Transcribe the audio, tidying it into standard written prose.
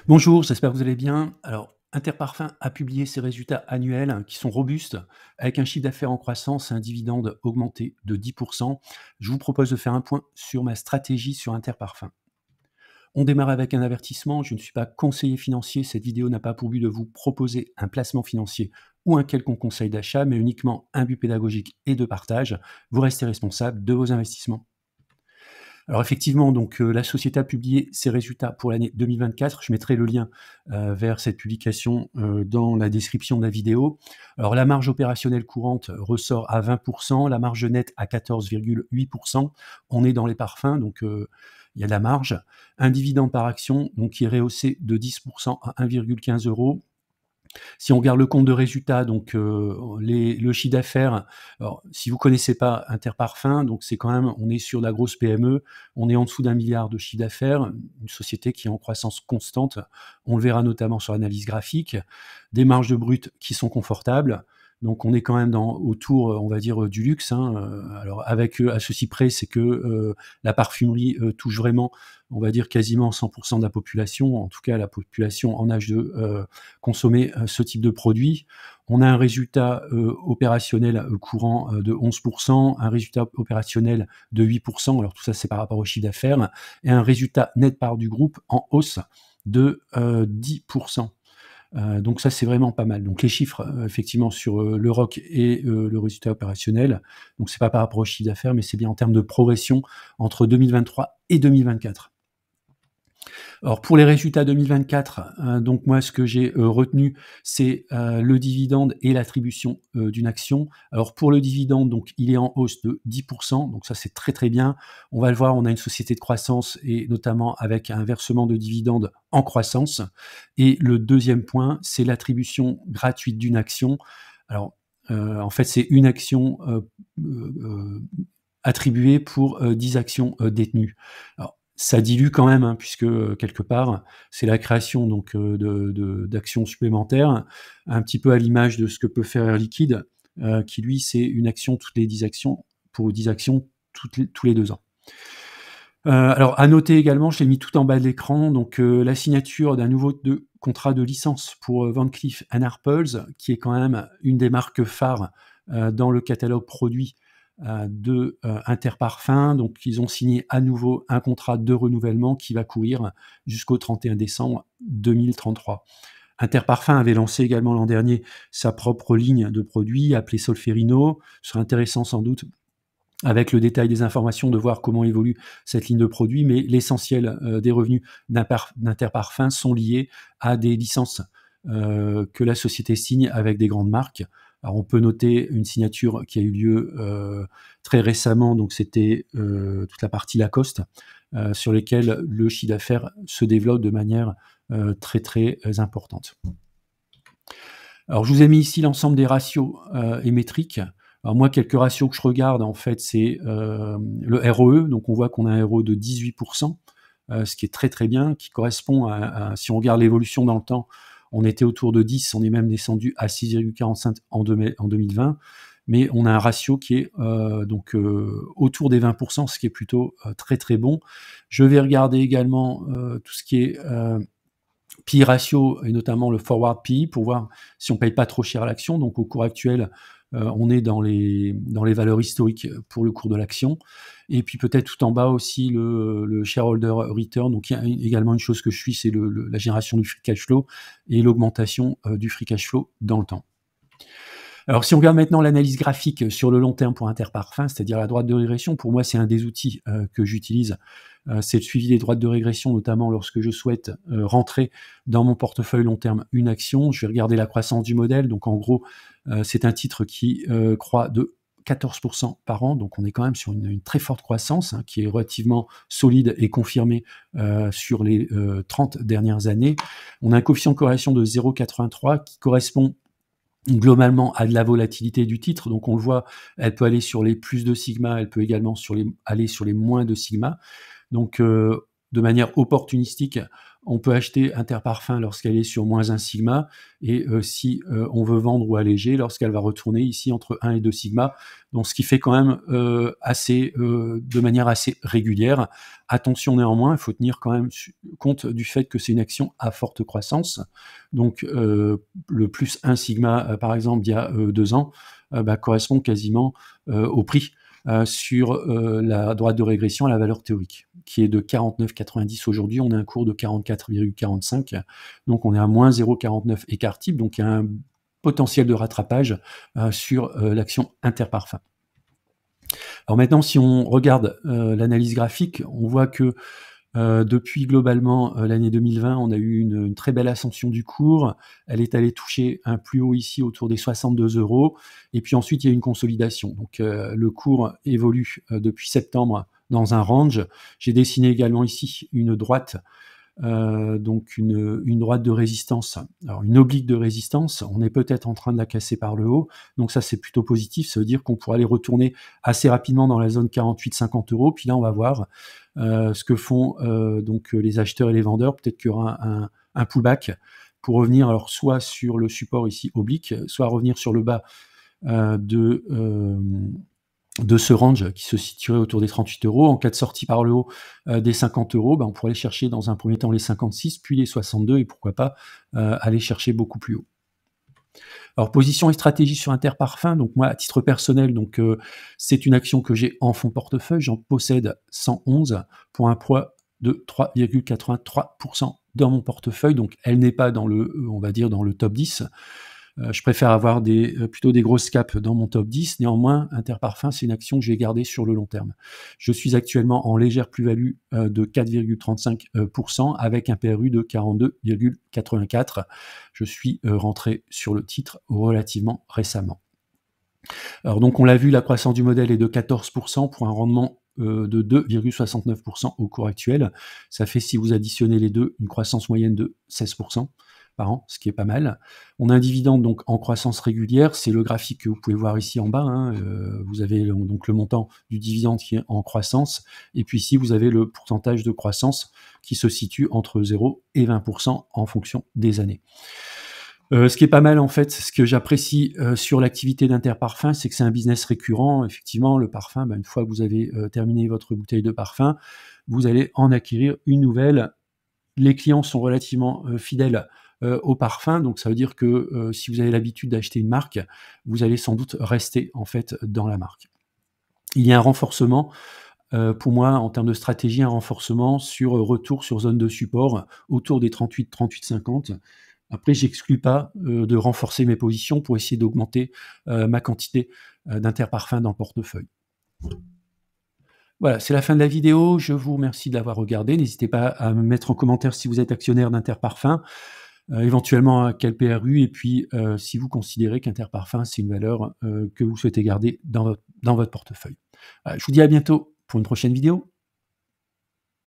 Bonjour, j'espère que vous allez bien. Alors, Interparfums a publié ses résultats annuels qui sont robustes, avec un chiffre d'affaires en croissance et un dividende augmenté de 10%. Je vous propose de faire un point sur ma stratégie sur Interparfums. On démarre avec un avertissement, je ne suis pas conseiller financier, cette vidéo n'a pas pour but de vous proposer un placement financier ou un quelconque conseil d'achat, mais uniquement un but pédagogique et de partage. Vous restez responsable de vos investissements. Alors effectivement, donc la société a publié ses résultats pour l'année 2024. Je mettrai le lien vers cette publication dans la description de la vidéo. Alors la marge opérationnelle courante ressort à 20%, la marge nette à 14,8%. On est dans les parfums, donc il y a de la marge. Un dividende par action donc qui est rehaussé de 10% à 1,15 €. Si on regarde le compte de résultats, donc le chiffre d'affaires, alors si vous connaissez pas Interparfums, donc c'est quand même, on est sur la grosse PME, on est en dessous d'1 milliard de chiffre d'affaires, une société qui est en croissance constante. On le verra notamment sur l'analyse graphique. Des marges de brut qui sont confortables. Donc on est quand même autour, on va dire, du luxe, hein. Alors avec, à ceci près, c'est que la parfumerie touche vraiment, on va dire, quasiment 100% de la population, en tout cas la population en âge de consommer ce type de produit. On a un résultat opérationnel courant de 11%, un résultat opérationnel de 8%, alors tout ça c'est par rapport au chiffre d'affaires, et un résultat net part du groupe en hausse de 10%. Donc ça, c'est vraiment pas mal. Donc les chiffres, effectivement, sur le ROC et le résultat opérationnel, donc c'est pas par rapport au chiffre d'affaires, mais c'est bien en termes de progression entre 2023 et 2024. Alors pour les résultats 2024, donc moi ce que j'ai retenu, c'est le dividende et l'attribution d'une action. Alors pour le dividende, donc il est en hausse de 10%, donc ça c'est très très bien. On va le voir, on a une société de croissance et notamment avec un versement de dividendes en croissance. Et le deuxième point, c'est l'attribution gratuite d'une action. Alors en fait, c'est une action attribuée pour 10 actions détenues. Alors, ça dilue quand même, hein, puisque quelque part, c'est la création donc d'actions supplémentaires, un petit peu à l'image de ce que peut faire Air Liquide, qui lui, c'est une action toutes les 10 actions, pour 10 actions tous les 2 ans. Alors à noter également, je l'ai mis tout en bas de l'écran, donc la signature d'un nouveau contrat de licence pour Van Cleef & Arpels, qui est quand même une des marques phares dans le catalogue produit de Interparfums. Donc ils ont signé à nouveau un contrat de renouvellement qui va courir jusqu'au 31 décembre 2033. Interparfums avait lancé également l'an dernier sa propre ligne de produits appelée Solferino. Ce serait intéressant sans doute, avec le détail des informations, de voir comment évolue cette ligne de produits, mais l'essentiel des revenus d'Interparfums sont liés à des licences que la société signe avec des grandes marques. Alors on peut noter une signature qui a eu lieu très récemment, donc c'était toute la partie Lacoste, sur lesquelles le chiffre d'affaires se développe de manière très très importante. Alors je vous ai mis ici l'ensemble des ratios et métriques. Alors moi, quelques ratios que je regarde, en fait, c'est le ROE. Donc on voit qu'on a un ROE de 18%, ce qui est très très bien, qui correspond si on regarde l'évolution dans le temps, on était autour de 10, on est même descendu à 6,45 en 2020, mais on a un ratio qui est autour des 20%, ce qui est plutôt très très bon. Je vais regarder également tout ce qui est PE ratio, et notamment le forward PE, pour voir si on paye pas trop cher l'action. Donc au cours actuel, on est dans les valeurs historiques pour le cours de l'action. Et puis peut-être tout en bas aussi le shareholder return. Donc il y a également une chose que je suis, c'est la génération du free cash flow et l'augmentation du free cash flow dans le temps. Alors si on regarde maintenant l'analyse graphique sur le long terme pour Interparfums, c'est-à-dire la droite de régression, pour moi c'est un des outils que j'utilise. C'est le suivi des droites de régression, notamment lorsque je souhaite rentrer dans mon portefeuille long terme une action. Je vais regarder la croissance du modèle. Donc en gros, c'est un titre qui croît de 14% par an, donc on est quand même sur une très forte croissance, hein, qui est relativement solide et confirmée sur les 30 dernières années. On a un coefficient de corrélation de 0,83 qui correspond globalement à de la volatilité du titre. Donc on le voit, elle peut aller sur les plus de sigma, elle peut également aller sur les moins de sigma. Donc de de manière opportunistique, on peut acheter Interparfums lorsqu'elle est sur moins 1 sigma, et si on veut vendre ou alléger, lorsqu'elle va retourner ici entre 1 et 2 sigma. Donc ce qui fait quand même de manière assez régulière. Attention néanmoins, il faut tenir quand même compte du fait que c'est une action à forte croissance. Donc le plus 1 sigma, par exemple, d'il y a 2 ans, correspond quasiment au prix sur la droite de régression à la valeur théorique, qui est de 49,90 aujourd'hui. On a un cours de 44,45, donc on est à moins 0,49 écart type, donc il y a un potentiel de rattrapage sur l'action Interparfums. Alors maintenant, si on regarde l'analyse graphique, on voit que depuis globalement l'année 2020, on a eu une très belle ascension du cours. Elle est allée toucher un plus haut ici autour des 62 €. Et puis ensuite, il y a une consolidation. Donc le cours évolue depuis septembre dans un range. J'ai dessiné également ici une droite, donc une droite de résistance, alors une oblique de résistance. On est peut-être en train de la casser par le haut, donc ça c'est plutôt positif. Ça veut dire qu'on pourra aller retourner assez rapidement dans la zone 48-50 €. Puis là on va voir ce que font donc les acheteurs et les vendeurs. Peut-être qu'il y aura un pullback pour revenir alors soit sur le support ici oblique, soit revenir sur le bas de ce range qui se situerait autour des 38 €. En cas de sortie par le haut des 50 €, on pourrait aller chercher dans un premier temps les 56, puis les 62, et pourquoi pas aller chercher beaucoup plus haut. Alors position et stratégie sur Interparfums, donc moi à titre personnel, donc c'est une action que j'ai en fonds portefeuille, j'en possède 111 pour un poids de 3,83% dans mon portefeuille, donc elle n'est pas dans le, on va dire, dans le top 10. Je préfère avoir plutôt des grosses caps dans mon top 10. Néanmoins, Interparfums, c'est une action que je vais garder sur le long terme. Je suis actuellement en légère plus-value de 4,35% avec un PRU de 42,84. Je suis rentré sur le titre relativement récemment. Alors donc, on l'a vu, la croissance du modèle est de 14% pour un rendement de 2,69% au cours actuel. Ça fait, si vous additionnez les deux, une croissance moyenne de 16% par an, ce qui est pas mal. On a un dividende donc en croissance régulière, c'est le graphique que vous pouvez voir ici en bas. Vous avez donc le montant du dividende qui est en croissance, et puis ici vous avez le pourcentage de croissance qui se situe entre 0 et 20% en fonction des années. Ce qui est pas mal en fait, ce que j'apprécie sur l'activité d'Interparfums, c'est que c'est un business récurrent. Effectivement, le parfum, une fois que vous avez terminé votre bouteille de parfum, vous allez en acquérir une nouvelle. Les clients sont relativement fidèles au parfum, donc ça veut dire que si vous avez l'habitude d'acheter une marque, vous allez sans doute rester en fait dans la marque. Il y a un renforcement, pour moi en termes de stratégie, un renforcement sur retour sur zone de support autour des 38-50. Après, j'exclus pas de renforcer mes positions pour essayer d'augmenter ma quantité d'Interparfums dans le portefeuille. Voilà, c'est la fin de la vidéo. Je vous remercie de l'avoir regardée. N'hésitez pas à me mettre en commentaire si vous êtes actionnaire d'Interparfums, éventuellement à quel PRU, et puis si vous considérez qu'Interparfums, c'est une valeur que vous souhaitez garder dans votre portefeuille. Voilà, je vous dis à bientôt pour une prochaine vidéo.